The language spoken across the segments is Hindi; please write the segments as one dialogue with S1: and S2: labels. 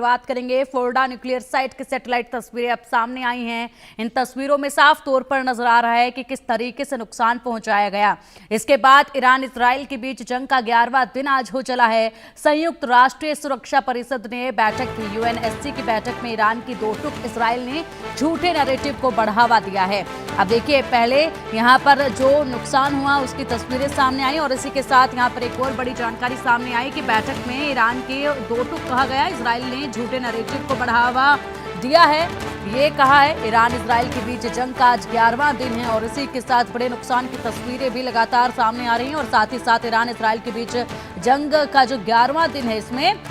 S1: बात करेंगे। फोर्डा न्यूक्लियर साइट की सैटेलाइट तस्वीरें अब सामने आई हैं। इन तस्वीरों में साफ तौर पर नजर आ रहा है कि किस तरीके से नुकसान पहुंचाया गया। इसके बाद ईरान इजराइल के बीच जंग का 11वां दिन आज हो चला है। संयुक्त राष्ट्रीय सुरक्षा परिषद ने बैठक की। यूएनएससी की बैठक में ईरान की दो टुक इजराइल ने झूठे नैरेटिव को बढ़ावा दिया है। अब देखिए, पहले यहाँ पर जो नुकसान हुआ उसकी तस्वीरें सामने आई और इसी के साथ यहाँ पर एक और बड़ी जानकारी सामने आई कि बैठक में ईरान के दो टुक कहा गया, इजराइल ने झूठे नैरेटिव को बढ़ावा दिया है। ये कहा है ईरान इजराइल के बीच जंग का आज 11वां दिन है और इसी के साथ बड़े नुकसान की तस्वीरें भी लगातार सामने आ रही हैं और साथ ही साथ ईरान इजराइल के बीच जंग का जो 11वां दिन है इसमें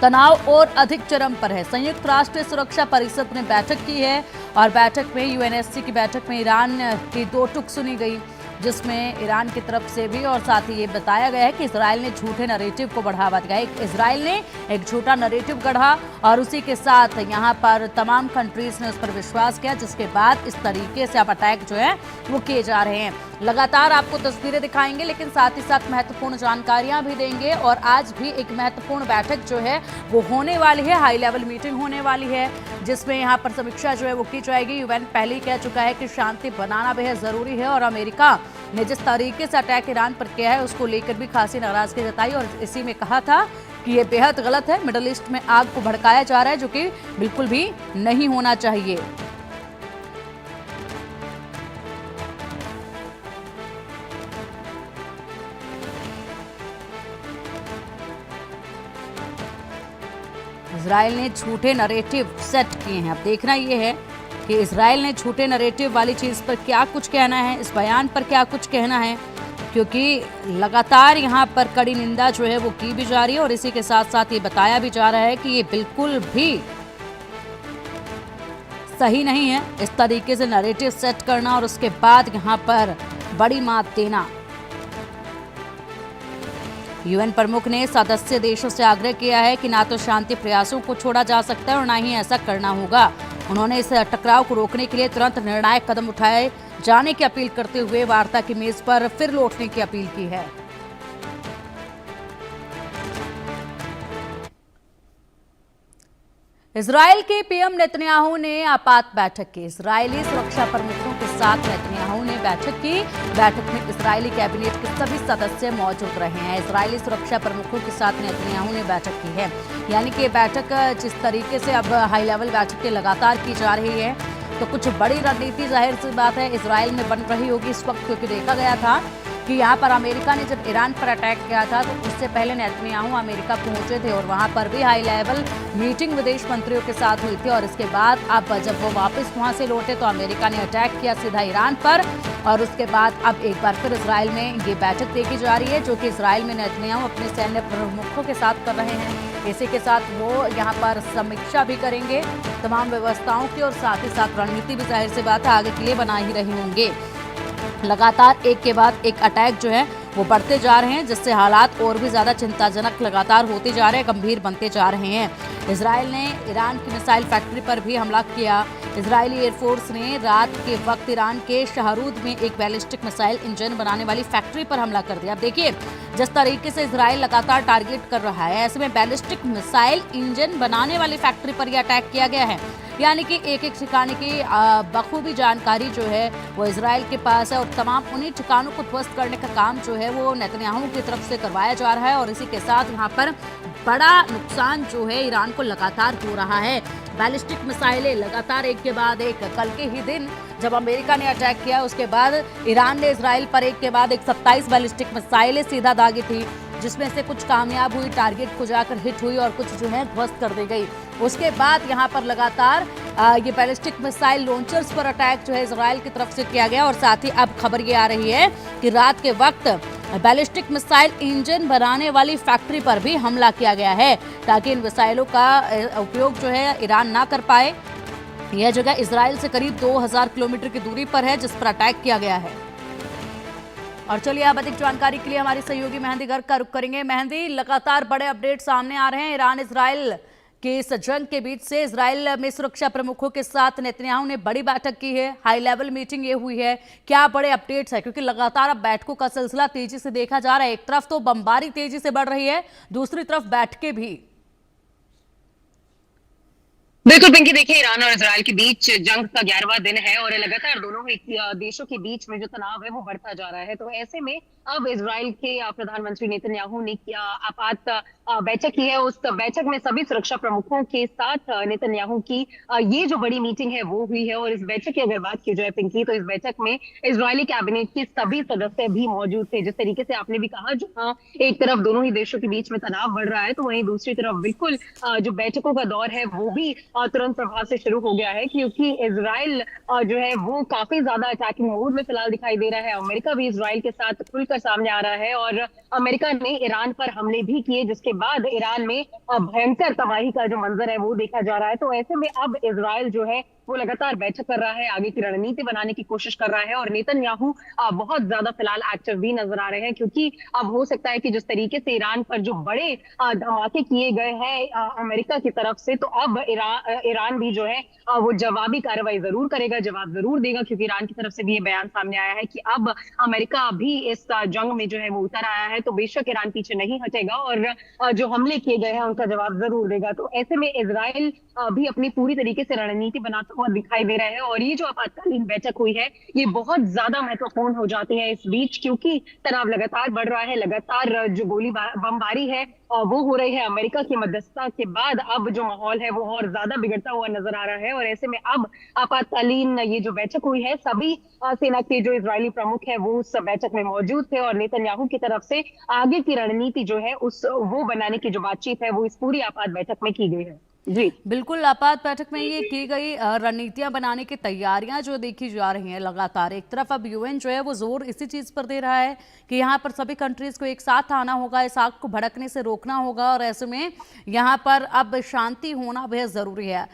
S1: तनाव और अधिक चरम पर है। संयुक्त राष्ट्र सुरक्षा परिषद ने बैठक की है और बैठक में यूएनएससी की बैठक में ईरान की दो टुक सुनी गई, जिसमें ईरान की तरफ से भी और साथ ही ये बताया गया है कि इजराइल ने झूठे नैरेटिव को बढ़ावा दिया। इजराइल ने एक झूठा नैरेटिव गढ़ा और उसी के साथ यहाँ पर तमाम कंट्रीज ने उस पर विश्वास किया, जिसके बाद इस तरीके से अब अटैक जो है वो किए जा रहे हैं। लगातार आपको तस्वीरें दिखाएंगे, लेकिन साथ ही साथ महत्वपूर्ण जानकारियां भी देंगे और आज भी एक महत्वपूर्ण बैठक जो है वो होने वाली है। हाई लेवल मीटिंग होने वाली है जिसमें यहाँ पर समीक्षा जो है वो की जाएगी। यूएन पहले ही कह चुका है कि शांति बनाना बेहद जरूरी है और अमेरिका ने जिस तरीके से अटैक ईरान पर किया है उसको लेकर भी खासी नाराजगी जताई और इसी में कहा था कि ये बेहद गलत है। मिडल ईस्ट में आग को भड़काया जा रहा है, जो कि बिल्कुल भी नहीं होना चाहिए। इजराइल ने झूठे नैरेटिव सेट किए हैं। अब देखना यह है कि इजराइल ने झूठे नैरेटिव वाली चीज पर क्या कुछ कहना है, इस बयान पर क्या कुछ कहना है, क्योंकि लगातार यहाँ पर कड़ी निंदा जो है वो की भी जा रही है और इसी के साथ साथ ये बताया भी जा रहा है कि ये बिल्कुल भी सही नहीं है इस तरीके से नैरेटिव सेट करना और उसके बाद यहाँ पर बड़ी मात देना। यूएन प्रमुख ने सदस्य देशों से आग्रह किया है कि ना तो शांति प्रयासों को छोड़ा जा सकता है और ना ही ऐसा करना होगा। उन्होंने इस टकराव को रोकने के लिए तुरंत निर्णायक कदम उठाए जाने की अपील करते हुए वार्ता की मेज पर फिर लौटने की अपील की है। इजराइल के पीएम नेतन्याहू ने आपात बैठक की। इजरायली सुरक्षा प्रमुखों के साथ नेतन्याहू ने बैठक की। बैठक में इजरायली कैबिनेट के सभी सदस्य मौजूद रहे हैं। इजरायली सुरक्षा प्रमुखों के साथ नेतन्याहू ने बैठक की है। यानी कि बैठक जिस तरीके से अब हाई लेवल बैठकें लगातार की जा रही है तो कुछ बड़ी रणनीति जाहिर सी बात है इजराइल में बन रही होगी इस वक्त, क्योंकि देखा गया था कि यहाँ पर अमेरिका ने जब ईरान पर अटैक किया था तो उससे पहले नेतन्याहू अमेरिका पहुंचे थे और वहां पर भी हाई लेवल मीटिंग विदेश मंत्रियों के साथ हुई थी और इसके बाद अब जब वो वापस वहां से लौटे तो अमेरिका ने अटैक किया सीधा ईरान पर और उसके बाद अब एक बार फिर इजराइल में ये बैठक देखी जा रही है, जो कि इजराइल में नेतन्याहू अपने सैन्य प्रमुखों के साथ कर रहे हैं। इसी के साथ वो यहाँ पर समीक्षा भी करेंगे तमाम व्यवस्थाओं की और साथ ही साथ रणनीति भी जाहिर सी बात है आगे के लिए बना ही रहे होंगे। लगातार एक के बाद एक अटैक जो है वो बढ़ते जा रहे हैं, जिससे हालात और भी ज्यादा चिंताजनक लगातार होते जा रहे हैं, गंभीर बनते जा रहे हैं। इजराइल ने ईरान की मिसाइल फैक्ट्री पर भी हमला किया। इजरायली एयरफोर्स ने रात के वक्त ईरान के शहरूद में एक बैलिस्टिक मिसाइल इंजन बनाने वाली फैक्ट्री पर हमला कर दिया। अब देखिए, जिस तरीके से इजराइल लगातार टारगेट कर रहा है, ऐसे में बैलिस्टिक मिसाइल इंजन बनाने वाली फैक्ट्री पर यह अटैक किया गया है। यानी कि एक एक ठिकाने की बखूबी जानकारी जो है वो इजराइल के पास है और तमाम उन्हीं ठिकानों को ध्वस्त करने का काम जो है वो नेतन्याहू की तरफ से करवाया जा रहा है और इसी के साथ यहाँ पर बड़ा नुकसान जो है ईरान को लगातार हो रहा है। बैलिस्टिक मिसाइलें लगातार एक के बाद एक, कल के ही दिन जब अमेरिका ने अटैक किया उसके बाद ईरान ने इजराइल पर एक के बाद एक 27 बैलिस्टिक मिसाइलें सीधा दागी थी, जिसमें से कुछ कामयाब हुई, टारगेट को जाकर हिट हुई और कुछ जो है ध्वस्त कर दी गई। उसके बाद यहाँ पर लगातार ये बैलिस्टिक मिसाइल लॉन्चर्स पर अटैक जो है इजराइल की तरफ से किया गया और साथ ही अब खबर ये आ रही है कि रात के वक्त बैलिस्टिक मिसाइल इंजन बनाने वाली फैक्ट्री पर भी हमला किया गया है ताकि इन मिसाइलों का उपयोग जो है ईरान ना कर पाए। यह जगह इजराइल से करीब 2000 किलोमीटर की दूरी पर है जिस पर अटैक किया गया है। और चलिए अब अधिक जानकारी के लिए हमारी सहयोगी मेहंदी गर्ग का रुख करेंगे। मेहंदी, लगातार बड़े अपडेट सामने आ रहे हैं ईरान इजराइल के इस जंग के बीच से। इजराइल में सुरक्षा प्रमुखों के साथ नेतन्याहू ने बड़ी बैठक की है, हाई लेवल मीटिंग ये हुई है। क्या बड़े अपडेट्स है, क्योंकि लगातार अब बैठकों का सिलसिला तेजी से देखा जा रहा है। एक तरफ तो बमबारी तेजी से बढ़ रही है, दूसरी तरफ बैठकें भी।
S2: बिल्कुल पिंकी, देखिए ईरान और इजराइल के बीच जंग का 11वां दिन है और लगातार दोनों ही देशों के बीच में जो तनाव है वो बढ़ता जा रहा है। तो ऐसे में अब इजराइल के प्रधानमंत्री नेतन्याहू ने क्या आपात बैठक की है। उस बैठक में सभी सुरक्षा प्रमुखों के साथ नेतन्याहू की ये जो बड़ी मीटिंग है वो हुई है। और इस बैठक की अगर बात की जाए पिंकी, तो इस बैठक में इजरायली कैबिनेट के सभी सदस्य भी मौजूद थे। जिस तरीके से आपने भी कहा, जहाँ एक तरफ दोनों ही देशों के बीच में तनाव बढ़ रहा है, तो वहीं दूसरी तरफ बिल्कुल जो बैठकों का दौर है वो भी तुरंत प्रभाव से शुरू हो गया है, क्योंकि इसराइल जो है वो काफी ज्यादा अटैकिंग मोड में फिलहाल दिखाई दे रहा है। अमेरिका भी इसराइल के साथ खुलकर सामने आ रहा है और अमेरिका ने ईरान पर हमले भी किए, जिसके बाद ईरान में भयंकर तबाही का जो मंजर है वो देखा जा रहा है। तो ऐसे में अब इसराइल जो है वो लगातार बैठक कर रहा है, आगे की रणनीति बनाने की कोशिश कर रहा है। और नेतन्याहू बहुत ज्यादा फिलहाल एक्टिव भी नजर आ रहे हैं, क्योंकि अब हो सकता है कि जिस तरीके से ईरान पर जो बड़े धमाके किए गए हैं अमेरिका की तरफ से, तो अब ईरान भी जो है वो जवाबी कार्रवाई जरूर करेगा, जवाब जरूर देगा। क्योंकि ईरान की तरफ से भी ये बयान सामने आया है कि अब अमेरिका भी इस जंग में जो है वो उतर आया है, तो बेशक ईरान पीछे नहीं हटेगा और जो हमले किए गए हैं उनका जवाब जरूर देगा। तो ऐसे में इसराइल भी अपनी पूरी तरीके से रणनीति बनाता हुआ दिखाई दे रहा है। और ये जो आपातकालीन बैठक हुई है ये बहुत ज्यादा महत्वपूर्ण हो जाती है इस बीच, क्योंकि तनाव लगातार बढ़ रहा है, लगातार जो गोली बमबारी है वो हो रही है। अमेरिका की मध्यस्थता के बाद अब जो माहौल है वो और ज्यादा बिगड़ता हुआ नजर आ रहा है। और ऐसे में अब आपातकालीन ये जो बैठक हुई है, सभी सेना के जो इजरायली प्रमुख है वो उस बैठक में मौजूद थे और नेतन्याहू की तरफ से आगे की रणनीति जो है उस वो बनाने की जो बातचीत है वो इस पूरी आपात बैठक में की गई है। जी
S1: बिल्कुल, आपात बैठक में ये की गई रणनीतियां बनाने की तैयारियां जो देखी जा रही हैं लगातार। एक तरफ अब यूएन जो है वो जोर इसी चीज पर दे रहा है कि यहाँ पर सभी कंट्रीज को एक साथ आना होगा, इस आग को भड़कने से रोकना होगा और ऐसे में यहाँ पर अब शांति होना बेहद जरूरी है।